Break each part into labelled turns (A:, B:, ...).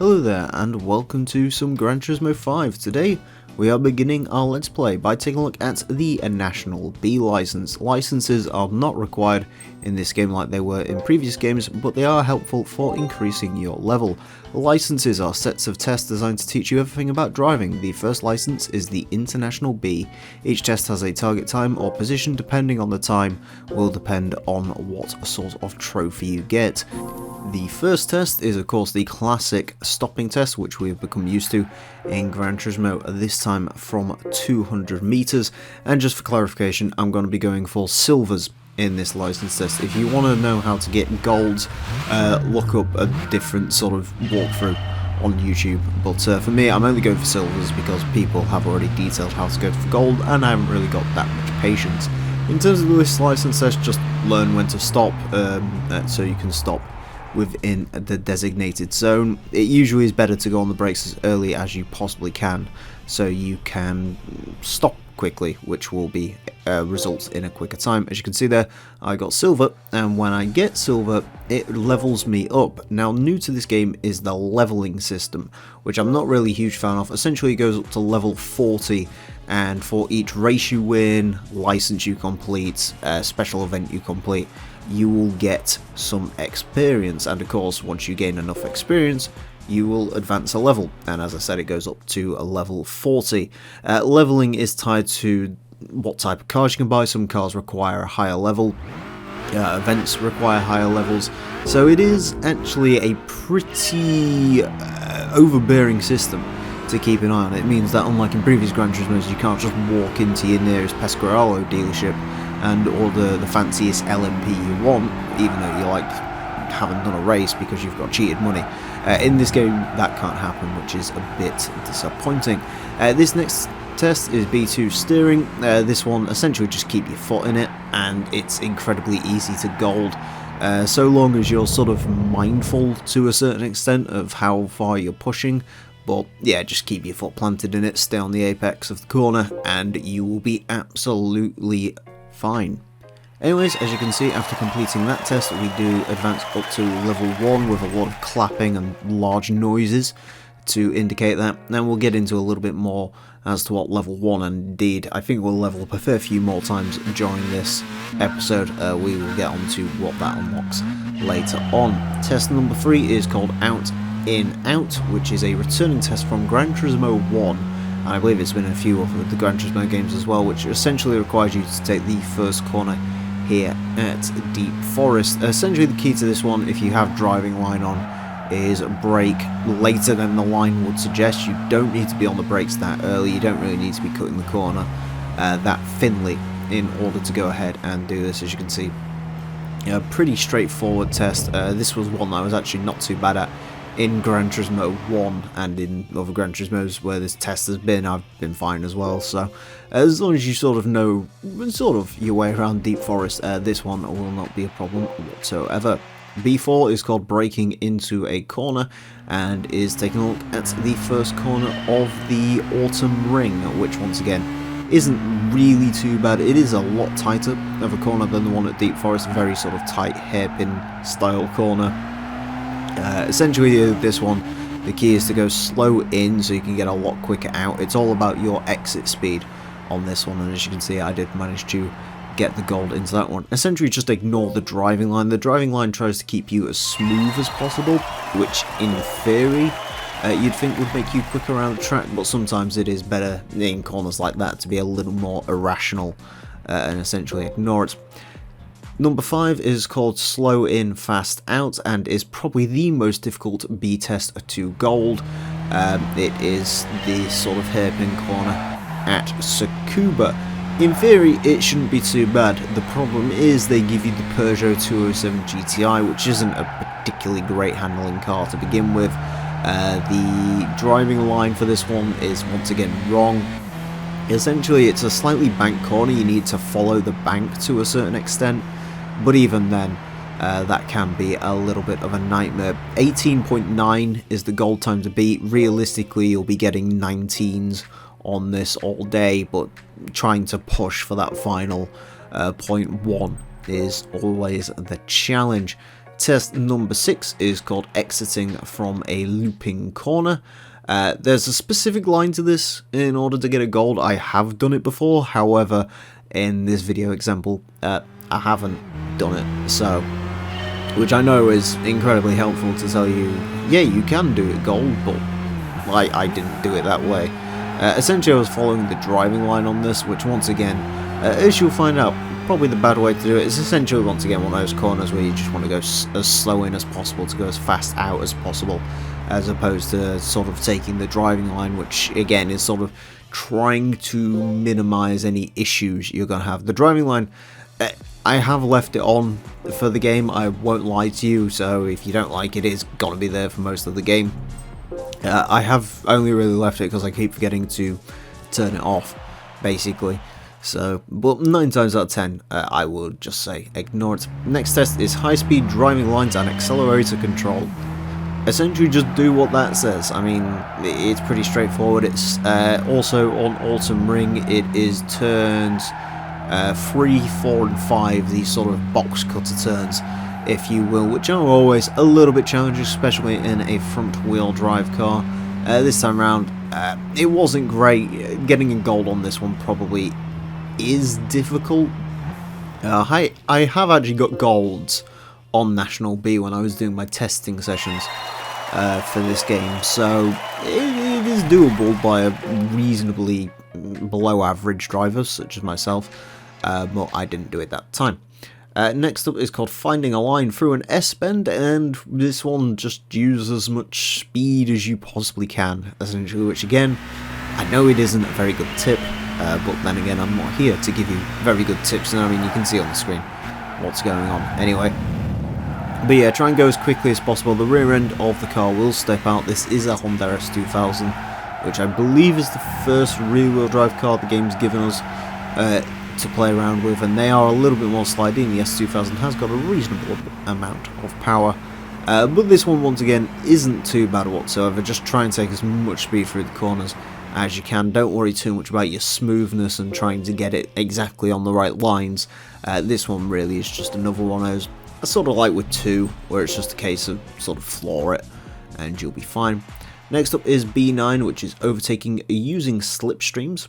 A: Hello there and welcome to some Gran Turismo 5. Today we are beginning our Let's Play by taking a look at the National B license. Licenses are not required in this game like they were in previous games, but they are helpful for increasing your level. Licenses are sets of tests designed to teach you everything about driving. The first license is the International B. Each test has a target time or position. Depending on the time will depend on what sort of trophy you get. The first test is of course the classic stopping test, which we've become used to in Gran Turismo, this time from 200 meters. And just for clarification, I'm going to be going for silvers in this license test. If you want to know how to get golds, look up a different sort of walkthrough on YouTube, but for me I'm only going for silvers because people have already detailed how to go for gold and I haven't really got that much patience. In terms of this license test, just learn when to stop, so you can stop within the designated zone. It usually is better to go on the brakes as early as you possibly can so you can stop quickly, which will be results in a quicker time. As you can see there, I got silver, and when I get silver it levels me up. Now, new to this game is the leveling system, which I'm not really a huge fan of. Essentially it goes up to level 40, and for each race you win, license you complete, special event you complete, you will get some experience, and of course once you gain enough experience you will advance a level, and as I said, it goes up to a level 40. Leveling is tied to what type of cars you can buy. Some cars require a higher level, events require higher levels, so it is actually a pretty overbearing system to keep an eye on. It means that unlike in previous Gran Turismos, you can't just walk into your nearest Pescarolo dealership and order the fanciest LMP you want, even though you haven't done a race because you've got cheated money. In this game that can't happen, which is a bit disappointing. This next test is B2 steering. This one essentially just keep your foot in it, and it's incredibly easy to gold, so long as you're sort of mindful to a certain extent of how far you're pushing. But yeah, just keep your foot planted in it, stay on the apex of the corner, and you will be absolutely fine. Anyways, as you can see, after completing that test, we do advance up to level 1 with a lot of clapping and large noises to indicate that. Then we'll get into a little bit more as to what level 1, and indeed I think we'll level up a fair few more times during this episode. We will get on to what that unlocks later on. Test number 3 is called Out In Out, which is a returning test from Gran Turismo 1. And I believe it's been in a few of the Gran Turismo games as well, which essentially requires you to take the first corner here at Deep Forest. Essentially the key to this one, if you have driving line on, is brake later than the line would suggest. You don't need to be on the brakes that early, you don't really need to be cutting the corner that thinly in order to go ahead and do this. As you can see, a pretty straightforward test. This was one that I was actually not too bad at in Gran Turismo 1, and in other Gran Turismos where this test has been, I've been fine as well. So as long as you sort of know your way around Deep Forest, this one will not be a problem whatsoever. B4 is called Braking Into a Corner, and is taking a look at the first corner of the Autumn Ring, which once again isn't really too bad. It is a lot tighter of a corner than the one at Deep Forest, very sort of tight hairpin style corner. Essentially this one, the key is to go slow in so you can get a lot quicker out. It's all about your exit speed on this one, and as you can see I did manage to get the gold into that one. Essentially just ignore the driving line. The driving line tries to keep you as smooth as possible, which in theory you'd think would make you quicker around the track, but sometimes it is better in corners like that to be a little more irrational and essentially ignore it. Number 5 is called Slow In Fast Out, and is probably the most difficult B test to gold. It is the sort of hairpin corner at Tsukuba. In theory it shouldn't be too bad. The problem is they give you the Peugeot 207 GTI, which isn't a particularly great handling car to begin with. The driving line for this one is once again wrong. Essentially it's a slightly banked corner, you need to follow the bank to a certain extent, but even then that can be a little bit of a nightmare. 18.9 is the gold time to beat. Realistically you'll be getting 19s on this all day, but trying to push for that final 0.1 is always the challenge. test number 6 is called exiting from a looping corner. There's a specific line to this in order to get a gold. I have done it before, however, in this video example, I haven't done it, so, which I know is incredibly helpful to tell you, yeah, you can do it gold, but I didn't do it that way. Essentially, I was following the driving line on this, which once again, as you'll find out, probably the bad way to do it is essentially, once again, one of those corners where you just want to go as slow in as possible to go as fast out as possible, as opposed to sort of taking the driving line, which again is sort of trying to minimize any issues you're going to have. The driving line, I have left it on for the game, I won't lie to you, so if you don't like it, it's got to be there for most of the game. I have only really left it because I keep forgetting to turn it off, basically. So, but 9 times out of 10, I will just say ignore it. Next test is high-speed driving lines and accelerator control. Essentially, just do what that says. I mean, it's pretty straightforward. It's also on Autumn Ring. It is turns 3, 4, and 5. These sort of box cutter turns, if you will, which are always a little bit challenging, especially in a front-wheel drive car. This time around, it wasn't great. Getting a gold on this one probably is difficult. I have actually got golds on National B when I was doing my testing sessions for this game, so it is doable by a reasonably below average driver such as myself, but I didn't do it that time. Next up is called Finding a Line Through an S-Bend, and this one just uses as much speed as you possibly can, essentially, which again, I know it isn't a very good tip, but then again, I'm not here to give you very good tips, and I mean, you can see on the screen what's going on anyway. But yeah, try and go as quickly as possible. The rear end of the car will step out. This is a Honda S2000, which I believe is the first rear-wheel drive car the game's given us to play around with, and they are a little bit more sliding. The S2000 has got a reasonable amount of power, but this one, once again, isn't too bad whatsoever. Just try and take as much speed through the corners as you can. Don't worry too much about your smoothness and trying to get it exactly on the right lines. This one really is just another one of those, sort of like with 2, where it's just a case of sort of floor it and you'll be fine. Next up is B9, which is overtaking using slipstreams.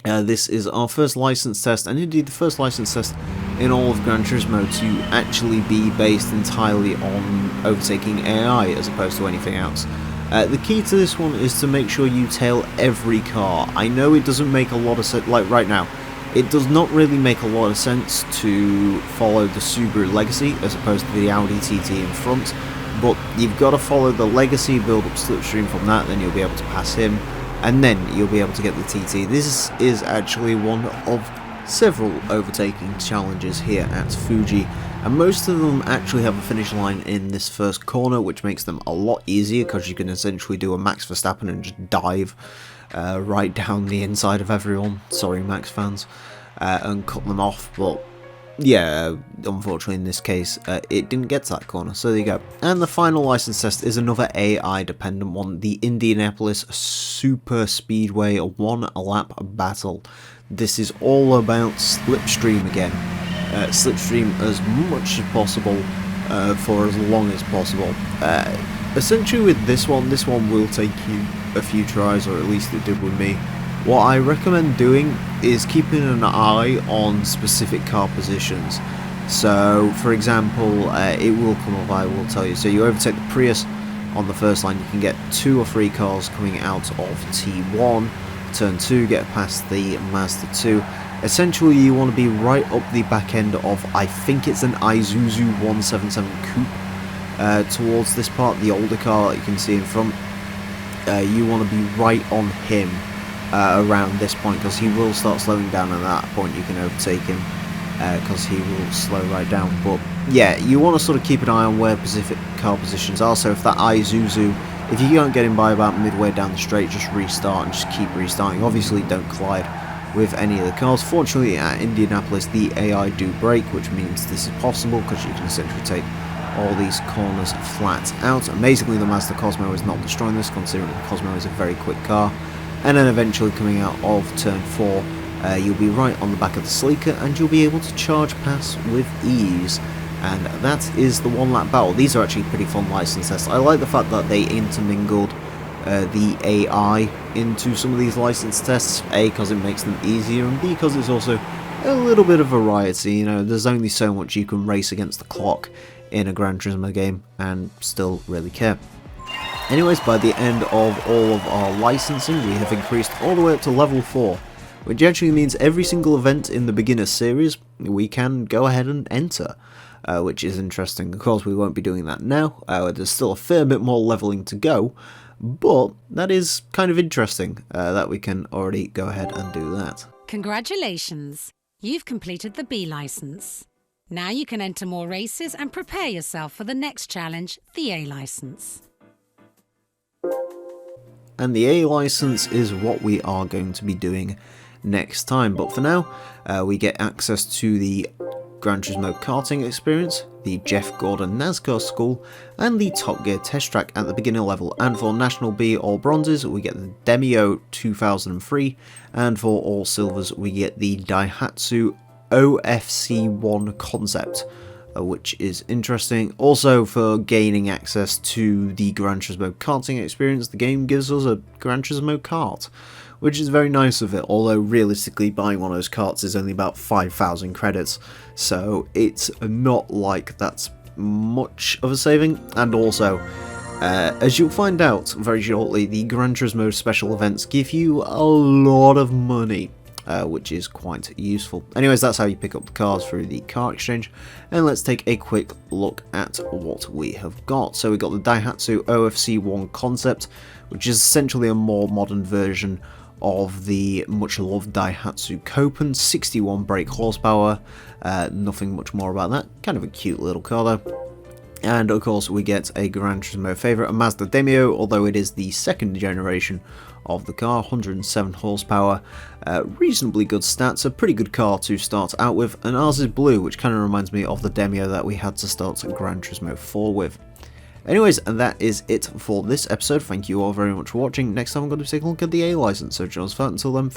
A: This is our first license test, and indeed the first license test in all of Gran Turismo to actually be based entirely on overtaking AI as opposed to anything else. The key to this one is to make sure you tail every car. I know it doesn't make a lot of sense, like right now, it does not really make a lot of sense to follow the Subaru Legacy as opposed to the Audi TT in front, but you've got to follow the Legacy, build up slipstream from that, then you'll be able to pass him, and then you'll be able to get the TT. This is actually one of several overtaking challenges here at Fuji, and most of them actually have a finish line in this first corner, which makes them a lot easier because you can essentially do a Max Verstappen and just dive right down the inside of everyone, sorry Max fans, and cut them off. But yeah, unfortunately in this case it didn't get to that corner, so there you go. And the final license test is another AI dependent one, the Indianapolis Super Speedway 1 lap battle. This is all about slipstream again. Slipstream as much as possible for as long as possible. Essentially with this one will take you a few tries, or at least it did with me. What I recommend doing is keeping an eye on specific car positions. So for example, it will come up, I will tell you. So you overtake the Prius on the first line, you can get 2 or 3 cars coming out of T1. Turn 2, get past the Mazda 2. Essentially, you want to be right up the back end of, I think it's an Isuzu 177 Coupe, towards this part, the older car that you can see in front. You want to be right on him around this point, because he will start slowing down. At that point you can overtake him, because he will slow right down. But yeah, you want to sort of keep an eye on where specific car positions are. So if that Isuzu, if you can't get him by about midway down the straight, just restart and just keep restarting. Obviously don't collide with any of the cars. Fortunately at Indianapolis the AI do brake, which means this is possible because you can essentially take all these corners flat out. Amazingly, the Mazda Cosmo is not destroying this, considering the Cosmo is a very quick car. And then eventually coming out of turn 4, you'll be right on the back of the Sleeker and you'll be able to charge pass with ease. and that is the one lap battle. These are actually pretty fun license tests. I like the fact that they intermingled the AI into some of these license tests, A, because it makes them easier, and B, because it's also a little bit of variety. You know, there's only so much you can race against the clock in a Gran Turismo game and still really care. Anyways, by the end of all of our licensing, we have increased all the way up to level 4, which actually means every single event in the beginner series we can go ahead and enter, which is interesting. Of course, we won't be doing that now. There's still a fair bit more leveling to go, but that is kind of interesting that we can already go ahead and do that.
B: Congratulations! You've completed the B license. Now you can enter more races and prepare yourself for the next challenge, the A license.
A: And the A license is what we are going to be doing next time, but for now we get access to the Gran Turismo karting experience, the Jeff Gordon NASCAR school, and the Top Gear test track at the beginner level. And for National B all bronzes we get the Demio 2003, and for all silvers we get the Daihatsu OFC1 concept, which is interesting. Also, for gaining access to the Gran Turismo karting experience, the game gives us a Gran Turismo kart, which is very nice of it, although realistically buying one of those karts is only about 5,000 credits, so it's not like that's much of a saving. And also, as you'll find out very shortly, the Gran Turismo special events give you a lot of money, which is quite useful. Anyways, that's how you pick up the cars through the car exchange, and let's take a quick look at what we have got. So we got the Daihatsu OFC1 concept, which is essentially a more modern version of the much loved Daihatsu Copen, 61 brake horsepower, nothing much more about that, kind of a cute little car though. And of course we get a Gran Turismo favourite, a Mazda Demio, although it is the second generation of the car, 107 horsepower, reasonably good stats, a pretty good car to start out with, and ours is blue, which kind of reminds me of the Demio that we had to start Gran Turismo 4 with. Anyways, and that is it for this episode. Thank you all very much for watching. Next time I'm going to be taking a look at the A license, so join us for that. Until then,